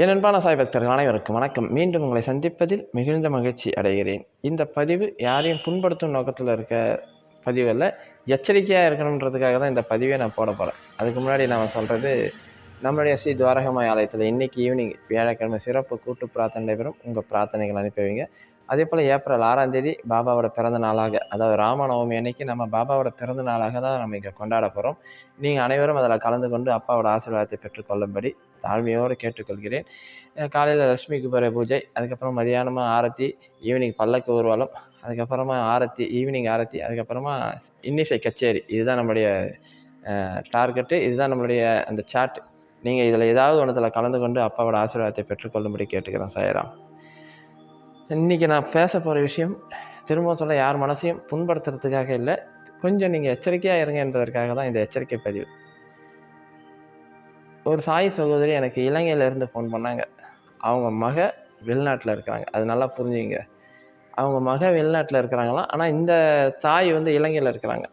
என் அன்பான சாய் பக்தர்கள் அனைவருக்கும் வணக்கம். மீண்டும் உங்களை சந்திப்பதில் மிகுந்த மகிழ்ச்சி அடைகிறேன். இந்த பதிவு யாரையும் புண்படுத்தும் நோக்கத்தில் இருக்க பதிவு அல்ல. எச்சரிக்கையாக இருக்கணுன்றதுக்காக தான் இந்த பதிவே நான் போட போகிறேன். அதுக்கு முன்னாடி நான் சொல்கிறது, நம்மளுடைய ஸ்ரீ துவாரகமாய் ஆலயத்தில் இன்றைக்கி ஈவினிங் வியாழக்கிழமை சிறப்பு கூட்டு பிரார்த்தனை நடைபெறும். உங்கள் பிரார்த்தனைகள் அனுப்பி வைங்க. அதே போல் ஏப்ரல் 6ஆம் தேதி பாபாவோட பிறந்த நாளாக, அதாவது ராமநவமி அன்னைக்கு நம்ம பாபாவோட பிறந்த நாளாக தான் நம்ம இங்கே கொண்டாட போகிறோம். நீங்கள் அனைவரும் அதில் கலந்து கொண்டு அப்பாவோட ஆசீர்வாதத்தை பெற்றுக்கொள்ளும்படி தாழ்மையோடு கேட்டுக்கொள்கிறேன். காலையில் லட்சுமி குபேர பூஜை, அதுக்கப்புறம் மதியானமாக ஆரத்தி, ஈவினிங் பல்லக்கு ஊர்வலம், அதுக்கப்புறமா ஆரத்தி, ஈவினிங் ஆரத்தி, அதுக்கப்புறமா இன்னிசை கச்சேரி. இதுதான் நம்மளுடைய டார்கெட்டு, இதுதான் நம்மளுடைய அந்த சாட். நீங்கள் இதில் ஏதாவது ஒன்றத்தில் கலந்து கொண்டு அப்பாவோட ஆசீர்வாதத்தை பெற்றுக்கொள்ளும்படி கேட்டுக்கிறேன். சாய்ராம். இன்றைக்கி நான் பேச போகிற விஷயம் திரும்ப சொல்ல யார் மனசையும் புண்படுத்துறதுக்காக இல்லை, கொஞ்சம் நீங்கள் எச்சரிக்கையாக இருங்க என்பதற்காக தான் இந்த எச்சரிக்கை பதிவு. ஒரு சாய் சகோதரி எனக்கு இலங்கையிலேருந்து ஃபோன் பண்ணாங்க. அவங்க மக வெளிநாட்டில் இருக்கிறாங்க. அது நல்லா புரிஞ்சுங்க. அவங்க மக வெளிநாட்டில் இருக்கிறாங்களாம். ஆனால் இந்த தாய் வந்து இலங்கையில் இருக்கிறாங்க.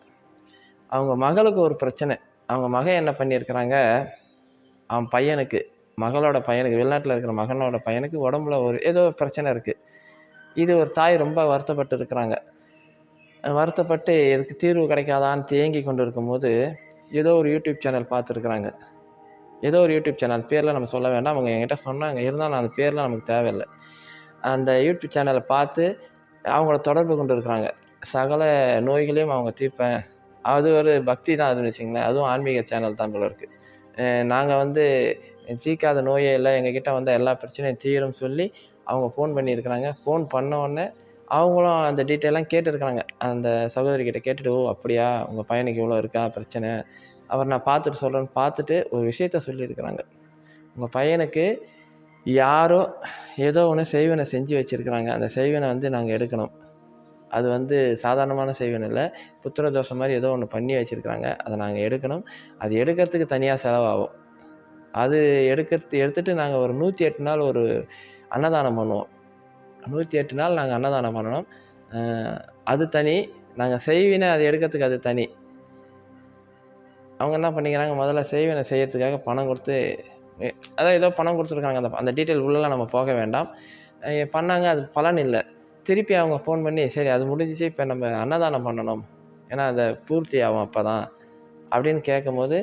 அவங்க மகளுக்கு ஒரு பிரச்சனை. அவங்க மக என்ன பண்ணியிருக்கிறாங்க, அவன் பையனுக்கு, மகளோட பையனுக்கு, வெளிநாட்டில் இருக்கிற மகனோட பையனுக்கு உடம்புல ஏதோ பிரச்சனை இருக்குது. இது ஒரு தாய் ரொம்ப வருத்தப்பட்டு இருக்கிறாங்க. வருத்தப்பட்டு இதுக்கு தீர்வு கிடைக்காதான்னு தேங்கி கொண்டு இருக்கும்போது ஏதோ ஒரு யூடியூப் சேனல் பார்த்துருக்குறாங்க. ஏதோ ஒரு யூடியூப் சேனல் பேரில் நம்ம சொல்ல வேண்டாம். அவங்க என்கிட்ட சொன்னாங்க, இருந்தாலும் அந்த பேர்லாம் நமக்கு தேவையில்லை. அந்த யூடியூப் சேனலை பார்த்து அவங்கள தொடர்பு கொண்டு இருக்கிறாங்க. சகல நோய்களையும் அவங்க தீர்ப்பேன். அது ஒரு பக்தி தான் அதுன்னு வச்சுங்களேன். அதுவும் ஆன்மீக சேனல் தான் போல இருக்குது. நாங்கள் வந்து தீர்க்காத நோயே இல்லை, எங்ககிட்ட வந்தால் எல்லா பிரச்சனையும் தீரும்னு சொல்லி அவங்க ஃபோன் பண்ணியிருக்கிறாங்க. ஃபோன் பண்ண உடனே அவங்களும் அந்த டீட்டெயிலாம் கேட்டுருக்குறாங்க. அந்த சகோதரிக்கிட்ட கேட்டுட்டு, ஓ அப்படியா, உங்கள் பையனுக்கு இவ்வளோ இருக்கா பிரச்சனை, அவர் நான் பார்த்துட்டு சொல்கிறேன்னு பார்த்துட்டு ஒரு விஷயத்த சொல்லியிருக்கிறாங்க. உங்கள் பையனுக்கு யாரோ ஏதோ ஒன்று செய்வினை செஞ்சு வச்சுருக்குறாங்க. அந்த செய்வினை வந்து நாங்கள் எடுக்கணும். அது வந்து சாதாரணமான செய்வினை இல்லை, புத்திர தோஷம் மாதிரி ஏதோ ஒன்று பண்ணி வச்சுருக்குறாங்க. அதை நாங்கள் எடுக்கணும். அது எடுக்கிறதுக்கு தனியாக செலவாகும். அது எடுத்துகிட்டு நாங்கள் ஒரு 108 நாள் ஒரு அன்னதானம் பண்ணுவோம். 108 நாள் நாங்கள் அன்னதானம் பண்ணணும். அது தனி. நாங்கள் செய்வினை அதை எடுக்கிறதுக்கு அது தனி. அவங்க என்ன பண்ணிக்கிறாங்க, முதல்ல செய்வினை செய்யறதுக்காக பணம் கொடுத்து, அதாவது ஏதோ பணம் கொடுத்துருக்காங்க. அந்த டீட்டெயில் உள்ளலாம் நம்ம போக வேண்டாம். பண்ணாங்க, அது பலன் இல்லை. திருப்பி அவங்க ஃபோன் பண்ணி, சரி அது முடிஞ்சிச்சு, இப்போ நம்ம அன்னதானம் பண்ணணும், ஏன்னா அதை பூர்த்தி ஆகும் அப்போ தான் அப்படின்னு கேட்கும்போது,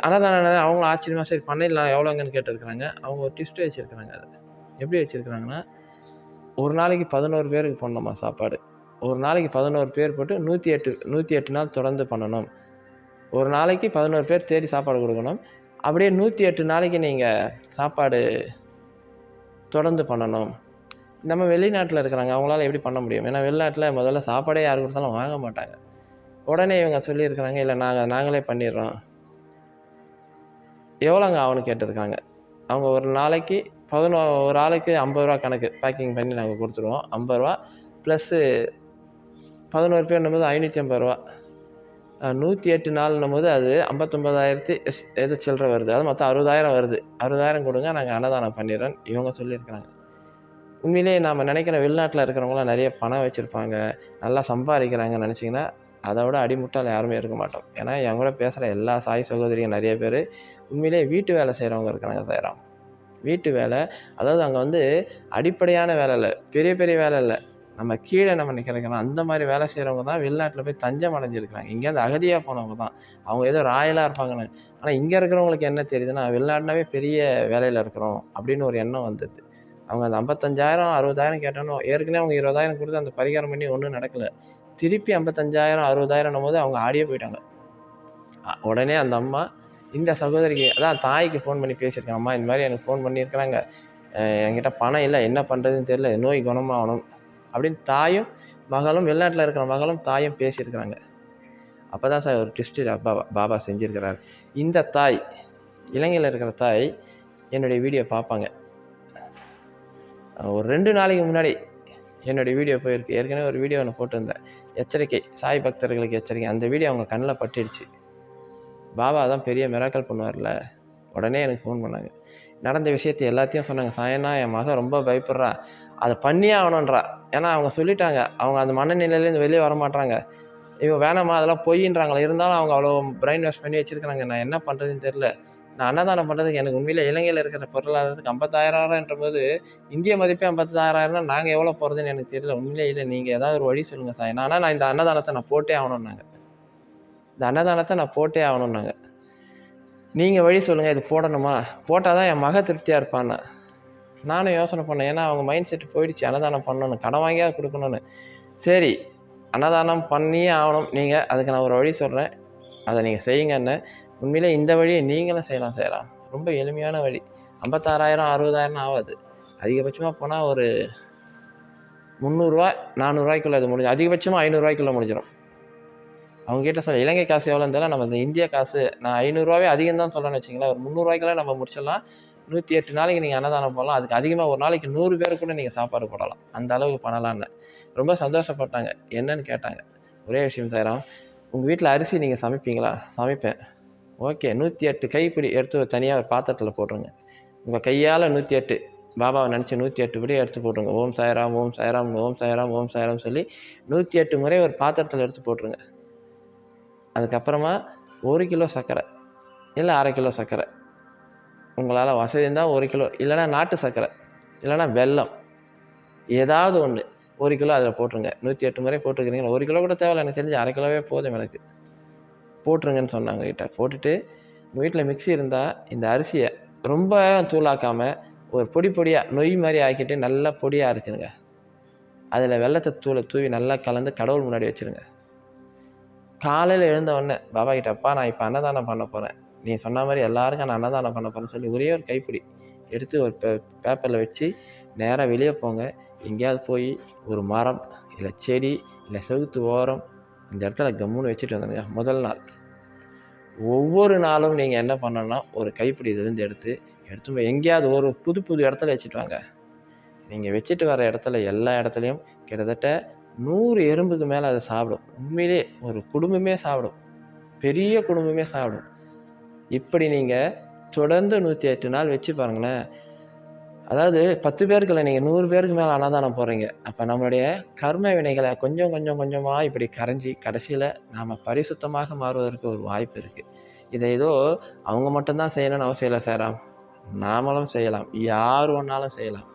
அன்னதானம் அவங்களும் ஆச்சரியமாக சரி பண்ணிடலாம், எவ்வளோங்கன்னு கேட்டுருக்குறாங்க. அவங்க ஒரு ட்விஸ்ட் வச்சுருக்குறாங்க. அதை எப்படி வச்சுருக்குறாங்கன்னா, ஒரு நாளைக்கு 11 பேருக்கு பண்ணணுமா சாப்பாடு. ஒரு நாளைக்கு 11 பேர் போட்டு 108 நாள் தொடர்ந்து பண்ணணும். ஒரு நாளைக்கு 11 பேர் தேடி சாப்பாடு கொடுக்கணும். அப்படியே 108 நாளைக்கு நீங்கள் சாப்பாடு தொடர்ந்து பண்ணணும். நம்ம வெளிநாட்டில் இருக்கிறாங்க, அவங்களால எப்படி பண்ண முடியும்? ஏன்னா வெளிநாட்டில் முதல்ல சாப்பாடே யார் கொடுத்தாலும் வாங்க மாட்டாங்க. உடனே இவங்க சொல்லியிருக்கிறாங்க, இல்லை நாங்களே பண்ணிடுறோம். எவ்வளோங்க ஆகும்னு கேட்டிருக்காங்க. அவங்க ஒரு நாளைக்கு ஒரு ஆளுக்கு 50 ரூபா கணக்கு பேக்கிங் பண்ணி நாங்கள் கொடுத்துருவோம். 50 ரூபா ப்ளஸ்ஸு 11 பேர்னும்போது 550 ரூபா. 108 நாள்னும் போது அது 59,000 ஏதோ சில்லற வருது. அது மொத்தம் 60,000 வருது. 60,000 கொடுங்க, நாங்கள் அன்னதானம் பண்ணிடுறோம் இவங்க சொல்லியிருக்கிறாங்க. உண்மையிலேயே நாம் நினைக்கிற வெளிநாட்டில் இருக்கிறவங்களாம் நிறைய பணம் வச்சுருப்பாங்க, நல்லா சம்பாதிக்கிறாங்கன்னு நினச்சிங்கன்னா, அதை விட அடிமுட்டால் யாருமே இருக்க மாட்டோம். ஏன்னா என் கூட பேசுகிற எல்லா சாய் சகோதரியும் நிறைய பேர் உண்மையிலேயே வீட்டு வேலை செய்கிறவங்க இருக்கிறாங்க. சாய்ராம். வீட்டு வேலை, அதாவது அங்கே வந்து அடிப்படையான வேலை இல்லை, பெரிய பெரிய வேலை இல்லை, நம்ம கீழே நம்ம நிற்கிறோம், அந்த மாதிரி வேலை செய்கிறவங்க தான் வெளிநாட்டில் போய் தஞ்சம் அடைஞ்சிருக்கிறாங்க. இங்கேருந்து அகதியாக போனவங்க தான். அவங்க ஏதோ ராயலாக இருப்பாங்கன்னு. ஆனால் இங்கே இருக்கிறவங்களுக்கு என்ன தெரியுதுன்னா, வெளிநாட்டினாவே பெரிய வேலையில் இருக்கிறோம் அப்படின்னு ஒரு எண்ணம் வந்துடுது. அவங்க அந்த 55,000 60,000 கேட்டானோ, ஏற்கனவே அவங்க 20,000 கொடுத்து அந்த பரிகாரம் பண்ணி ஒன்றும் நடக்கலை. திருப்பி 55,000 60,000 போது அவங்க ஆடியே போயிட்டாங்க. உடனே அந்த அம்மா இந்த சகோதரிக்கு, அதான் தாய்க்கு ஃபோன் பண்ணி பேசியிருக்காங்க. அம்மா இந்த மாதிரி எனக்கு ஃபோன் பண்ணியிருக்கிறாங்க, என்கிட்ட பணம் இல்லை, என்ன பண்ணுறதுன்னு தெரியல, நோய் குணமாகணும் அப்படின்னு தாயும் மகளும், வெளிநாட்டில் இருக்கிற மகளும் தாயும் பேசியிருக்கிறாங்க. அப்போ தான் சார் ஒரு ட்விஸ்ட்டு பாபா செஞ்சுருக்கிறார். இந்த தாய், இலங்கையில் இருக்கிற தாய் என்னுடைய வீடியோ பார்ப்பாங்க. ஒரு 2 நாளைக்கு முன்னாடி என்னுடைய வீடியோ போயிருக்கு. ஏற்கனவே ஒரு வீடியோ ஒன்று போட்டிருந்தேன், எச்சரிக்கை, சாய் பக்தர்களுக்கு எச்சரிக்கை. அந்த வீடியோ அவங்க கண்ணில் பட்டுடுச்சு. பாபா தான் பெரிய மிராக்கல் பண்ணுவார்ல. உடனே எனக்கு ஃபோன் பண்ணாங்க. நடந்த விஷயத்தை எல்லாத்தையும் சொன்னாங்க. சாயனா, என் மகன் ரொம்ப பயப்படுறா, அதை பண்ணியே ஆகணுன்றா. ஏன்னா அவங்க சொல்லிட்டாங்க, அவங்க அந்த மனநிலையிலேருந்து வெளியே வரமாட்டாங்க. இவங்க வேணாமா, அதெல்லாம் பொய்யின்றாங்களே, இருந்தாலும் அவங்க அவ்வளோ பிரெயின் வாஷ் பண்ணி வச்சுருக்கிறாங்க. நான் என்ன பண்ணுறதுன்னு தெரில, நான் அன்னதானம் பண்ணுறதுக்கு எனக்கு உண்மையிலே இலங்கையில் இருக்கிற பொருளாதாரத்துக்கு 50,000 இந்திய மதிப்பே 50,000 நாங்கள் எவ்வளோ போகிறதுன்னு எனக்கு தெரியல. உண்மையிலே இல்லை. நீங்கள் ஏதாவது ஒரு வழி சொல்லுங்கள் சார். நான் இந்த அன்னதானத்தை நான் போட்டே ஆகணும்னாங்க. இந்த அன்னதானத்தை நான் போட்டே ஆகணும்னாங்க. நீங்கள் வழி சொல்லுங்கள், இது போடணுமா? போட்டால் தான் என் மக திருப்தியாக இருப்பான்னு. நானும் யோசனை பண்ணேன். ஏன்னா அவங்க மைண்ட் செட்டு போயிடுச்சு, அன்னதானம் பண்ணணும், கடன் வாங்கியாவது கொடுக்கணும்னு. சரி, அன்னதானம் பண்ணியே ஆகணும். நீங்கள் அதுக்கு நான் ஒரு வழி சொல்கிறேன், அதை நீங்கள் செய்யுங்கன்னு. உண்மையிலே இந்த வழியை நீங்களும் செய்யலாம். ரொம்ப எளிமையான வழி. 56,000 60,000 ஆகாது. அதிகபட்சமாக போனால் ஒரு 300 400 இது முடிஞ்சு, அதிகபட்சமாக 500 முடிஞ்சிடும். அவங்ககிட்ட சொல்ல இலங்கை காசு எவ்வளோன்னு தெரியல, நம்ம இந்த இந்திய காசு நான் 500 அதிகம் தான் சொல்லணும்னு வச்சிங்களேன். ஒரு 300 நம்ம முடிச்சிடலாம். 108 நாளைக்கு நீங்கள் அன்னதானம் போடலாம். அதுக்கு அதிகமாக ஒரு நாளைக்கு 100 பேருக்கு கூட நீங்கள் சாப்பாடு போடலாம். அந்த அளவுக்கு பண்ணலான்னு ரொம்ப சந்தோஷப்பட்டாங்க. என்னன்னு கேட்டாங்க. ஒரே விஷயம் சாய்ராம், உங்கள் வீட்டில் அரிசி நீங்கள் சமைப்பீங்களா? சமைப்பேன். ஓகே, 108 கைப்பிடி எடுத்து தனியாக ஒரு பாத்திரத்தில் போட்டுருங்க. உங்கள் கையால் 108 பாபாவை நினச்சி 108 படி எடுத்து போட்டுருங்க. ஓம் சாய்ராம், ஓம் சாய்ராம், ஓம் சாய்ராம், ஓம் சாய்ராம் சொல்லி 108 முறை ஒரு பாத்திரத்தில் எடுத்து போட்டுருங்க. அதுக்கப்புறமா 1 கிலோ சர்க்கரை இல்லை 1/2 கிலோ சர்க்கரை, உங்களால் வசதி இருந்தால் 1 கிலோ, இல்லைனா நாட்டு சர்க்கரை, இல்லைனா வெல்லம், ஏதாவது ஒன்று 1 கிலோ அதில் போட்டுருங்க. 108 முறை போட்டுருக்கிறீங்களா? 1 கிலோ கூட தேவையில்லை, எனக்கு தெரிஞ்சு 1/2 கிலோவே போதும் எனக்கு. போட்டுருங்கன்னு சொன்னாங்க கிட்ட. போட்டுட்டு உங்கள் வீட்டில் மிக்ஸி இருந்தால் இந்த அரிசியை ரொம்ப தூளாக்காமல் ஒரு பொடியாக நொய் மாதிரி ஆக்கிட்டு நல்லா பொடியாக அரைச்சிருங்க. அதில் வெள்ளத்தை தூவி நல்லா கலந்து கடவுள் முன்னாடி வச்சுருங்க. காலையில் எழுந்த உடனே பாபா கிட்ட, அப்பா நான் இப்போ அன்னதானம் பண்ண போகிறேன், நீ சொன்ன மாதிரி எல்லாருக்கும் நான் அன்னதானம் பண்ண போகிறேன்னு சொல்லி ஒரே ஒரு கைப்பிடி எடுத்து ஒரு பேப்பரில் வச்சு நேராக வெளியே போங்க. எங்கேயாவது போய் ஒரு மரம் இல்லை செடி இல்லை செவுத்து ஓரம் இந்த இடத்துல கம்முன்னு வச்சுட்டு வந்துடுங்க. முதல் நாள். ஒவ்வொரு நாளும் நீங்கள் என்ன பண்ணணும்னா ஒரு கைப்பிடி இதுலேருந்து எடுத்து போய் எங்கேயாவது ஒரு புது இடத்துல வச்சுட்டு வாங்க. நீங்கள் வச்சுட்டு வர இடத்துல எல்லா இடத்துலையும் கிட்டத்தட்ட 100 எறும்புக்கு மேலே அதை சாப்பிடும். உண்மையிலே ஒரு குடும்பமே சாப்பிடும், பெரிய குடும்பமே சாப்பிடும். இப்படி நீங்கள் தொடர்ந்து 108 நாள் வச்சு பாருங்களேன். அதாவது 10 பேருக்கு இல்லை, நீங்கள் 100 பேருக்கு மேலே அன்னதானம் போடுறீங்க. அப்போ நம்மளுடைய கர்ம வினைகளை கொஞ்சமாக இப்படி கரைஞ்சி கடைசியில் நாம் பரிசுத்தமாக மாறுவதற்கு ஒரு வாய்ப்பு இருக்குது. இதை ஏதோ அவங்க மட்டும்தான் செய்யணும்னு அவசியம் இல்லை சாராம், நாமளும் செய்யலாம். யார் ஒன்றாலும் செய்யலாம்.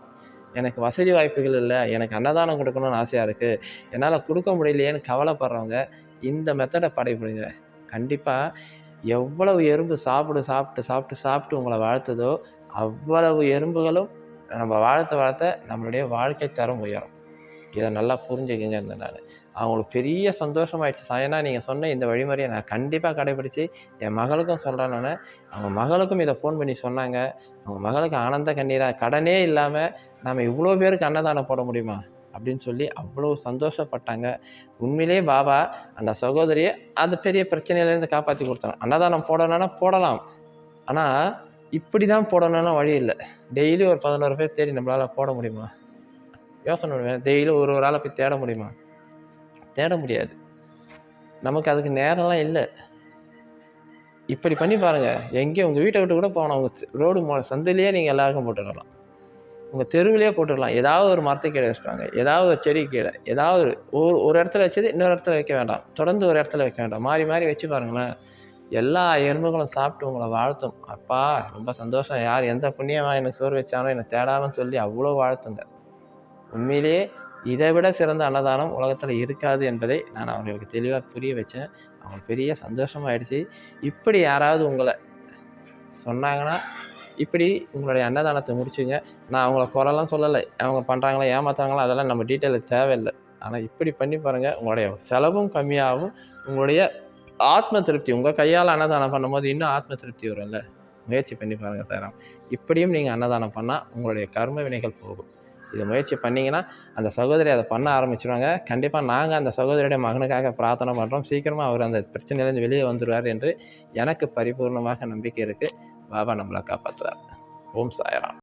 எனக்கு வசதி வாய்ப்புகள் இல்லை, எனக்கு அன்னதானம் கொடுக்கணும்னு ஆசையாக இருக்குது, என்னால் கொடுக்க முடியலையேன்னு கவலைப்படுறவங்க இந்த மெத்தடை படைப்பிடுங்க. கண்டிப்பாக எவ்வளவு எறும்பு சாப்பிட்டு உங்களை வாழ்த்துதோ அவ்வளவு எறும்புகளும் நம்ம வாழ்த்த நம்மளுடைய வாழ்க்கை தரம் உயரும். இதை நல்லா புரிஞ்சுக்கங்க. நான் அவங்களுக்கு பெரிய சந்தோஷமாயிடுச்சு. ஏன்னா நீங்கள் சொன்ன இந்த வழிமுறையை நான் கண்டிப்பாக கடைபிடிச்சி என் மகளுக்கும் சொல்கிறேன். நான் அவங்க மகளுக்கும் இதை ஃபோன் பண்ணி சொன்னாங்க. அவங்க மகளுக்கு ஆனந்த கண்ணீராக, கடனே இல்லாமல் நாம் இவ்வளோ பேருக்கு அன்னதானம் போட முடியுமா அப்படின்னு சொல்லி அவ்வளோ சந்தோஷப்பட்டாங்க. உண்மையிலே பாபா அந்த சகோதரியை அந்த பெரிய பிரச்சனையிலேருந்து காப்பாற்றி கொடுத்தாங்க. அன்னதானம் போடணும்னா போடலாம், ஆனால் இப்படி தான் போடணும்னா வழி இல்லை. டெய்லி ஒரு 11 பேர் தேடி நம்மளால் போட முடியுமா? யோசனை பண்ணுவேன். டெய்லி ஒரு ஆளை போய் தேட முடியுமா? தேட முடியாது. நமக்கு அதுக்கு நேரம்லாம் இல்லை. இப்படி பண்ணி பாருங்கள். எங்கேயும் உங்கள் வீட்டை விட்டு கூட போகணும், உங்கள் ரோடு சந்திலேயே நீங்கள் எல்லாருக்கும் போட்டுடலாம், உங்கள் தெருவிலேயே போட்டுடலாம். ஏதாவது ஒரு மரத்தை கீழே வச்சுருவாங்க, ஏதாவது ஒரு செடி கீழே, ஏதாவது ஒரு இடத்துல வச்சது இன்னொரு இடத்துல வைக்க வேண்டாம், தொடர்ந்து ஒரு இடத்துல வைக்க வேண்டாம், மாறி வச்சு பாருங்களேன். எல்லா எறும்புகளும் சாப்பிட்டு உங்களை வாழ்த்தும். அப்பா ரொம்ப சந்தோஷம், யார் எந்த புண்ணியமாக எனக்கு சோறு வச்சானோ என்னை தேடாமல் சொல்லி அவ்வளோ வாழ்த்துங்க. உண்மையிலேயே இதை விட சிறந்த அன்னதானம் உலகத்தில் இருக்காது என்பதை நான் அவர்களுக்கு தெளிவாக புரிய வச்சேன். அவங்களுக்கு பெரிய சந்தோஷமாயிடுச்சு. இப்படி யாராவது உங்களை சொன்னாங்கன்னா இப்படி உங்களுடைய அன்னதானத்தை முடிச்சுங்க. நான் அவங்கள குறைலாம் சொல்லலை, அவங்க பண்ணுறாங்களா ஏமாத்துறாங்களா அதெல்லாம் நம்ம டீட்டெயில் தேவையில்லை. ஆனால் இப்படி பண்ணி பாருங்கள், உங்களுடைய செலவும் கம்மியாகும், உங்களுடைய ஆத்ம திருப்தி, உங்கள் கையால் அன்னதானம் பண்ணும்போது இன்னும் ஆத்ம திருப்தி வரும்ல. முயற்சி பண்ணி பாருங்கள் சார். இப்படியும் நீங்கள் அன்னதானம் பண்ணால் உங்களுடைய கர்ம வினைகள் போகும். இதை முயற்சி பண்ணிங்கன்னா அந்த சகோதரி அதை பண்ண ஆரம்பிச்சிடுவாங்க. கண்டிப்பாக நாங்கள் அந்த சகோதரியுடைய மகனுக்காக பிரார்த்தனை பண்ணுறோம். சீக்கிரமாக அவர் அந்த பிரச்சனையிலேருந்து வெளியே வந்துடுவார் என்று எனக்கு பரிபூர்ணமாக நம்பிக்கை இருக்குது. பாபா நம்மளை காப்பாற்றுவார். ஓம் சாய்ராம்.